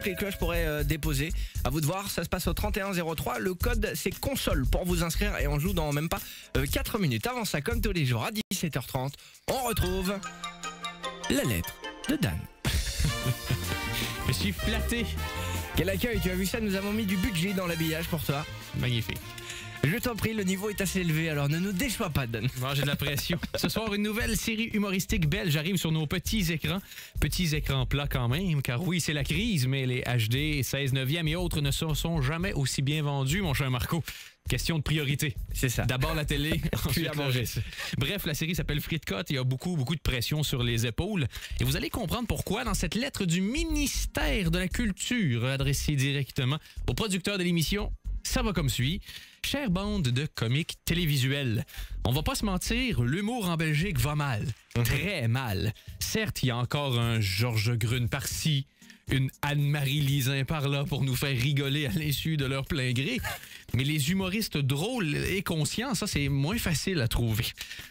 que je pourrais déposer. À vous de voir, ça se passe au 3103. Le code, c'est console pour vous inscrire et on joue dans même pas 4 minutes. Avant ça, comme tous les jours, à 17h30, on retrouve la lettre de Dan. Je suis flatté. Quel accueil, tu as vu ça, nous avons mis du budget dans l'habillage pour toi. Magnifique. Je t'en prie, le niveau est assez élevé, alors ne nous déçois pas, Dan. Moi, j'ai de la pression. Ce soir, une nouvelle série humoristique belge arrive sur nos petits écrans plats quand même, car oui, c'est la crise, mais les HD, 16 neuvième et autres ne se sont jamais aussi bien vendus, mon cher Marco. Question de priorité. C'est ça. D'abord la télé, ensuite à le manger. reste. Bref, la série s'appelle Frites Cotes et il y a beaucoup de pression sur les épaules. Et vous allez comprendre pourquoi dans cette lettre du ministère de la Culture adressée directement au producteur de l'émission. Ça va comme suit. Chère bande de comiques télévisuels, on va pas se mentir, l'humour en Belgique va mal. Très mal. Certes, il y a encore un Georges Grune par-ci, une Anne-Marie Lisin par-là pour nous faire rigoler à l'insu de leur plein gré. Mais les humoristes drôles et conscients, ça, c'est moins facile à trouver.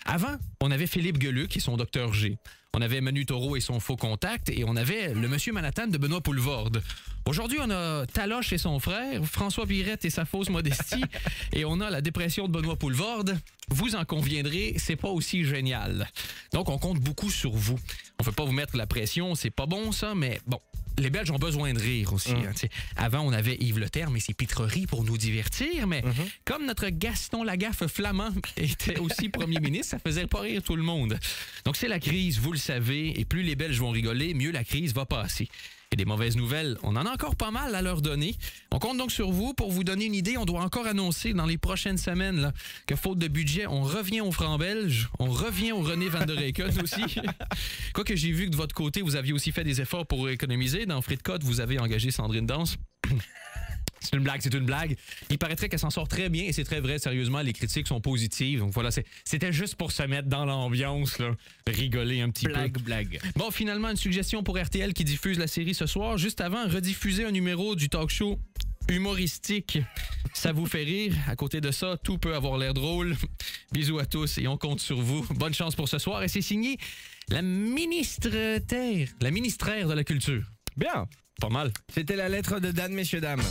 Avant, on avait Philippe Geluc et son Dr G. On avait Manu Taureau et son Faux Contact. Et on avait le Monsieur Manhattan de Benoît Poulvorde. Aujourd'hui, on a Taloche et son frère, François Pirette et sa fausse modestie. Et on a la dépression de Benoît Poulvorde. Vous en conviendrez, c'est pas aussi génial. Donc, on compte beaucoup sur vous. On veut pas vous mettre la pression, c'est pas bon ça, mais bon. Les Belges ont besoin de rire aussi. Hein, avant, on avait Yves Leterme et ses pitreries pour nous divertir, mais comme notre Gaston Lagaffe flamand était aussi premier ministre, ça faisait pas rire tout le monde. Donc c'est la crise, vous le savez, et plus les Belges vont rigoler, mieux la crise va passer. Et des mauvaises nouvelles, on en a encore pas mal à leur donner. On compte donc sur vous pour vous donner une idée. On doit encore annoncer dans les prochaines semaines là, que faute de budget, on revient au franc belge, on revient au René van der Eycken aussi. Quoique j'ai vu que de votre côté, vous aviez aussi fait des efforts pour économiser. Dans Frites Cotes, vous avez engagé Sandrine Danse. C'est une blague, c'est une blague. Il paraîtrait qu'elle s'en sort très bien et c'est très vrai, sérieusement, les critiques sont positives. Donc voilà, c'était juste pour se mettre dans l'ambiance, là, rigoler un petit peu. Blague. Bon, finalement, une suggestion pour RTL qui diffuse la série ce soir. Juste avant, rediffuser un numéro du talk show humoristique. Ça vous fait rire. À côté de ça, tout peut avoir l'air drôle. Bisous à tous et on compte sur vous. Bonne chance pour ce soir. Et c'est signé la ministraire de la Culture. Bien. Pas mal. C'était la lettre de Dan, messieurs, dames.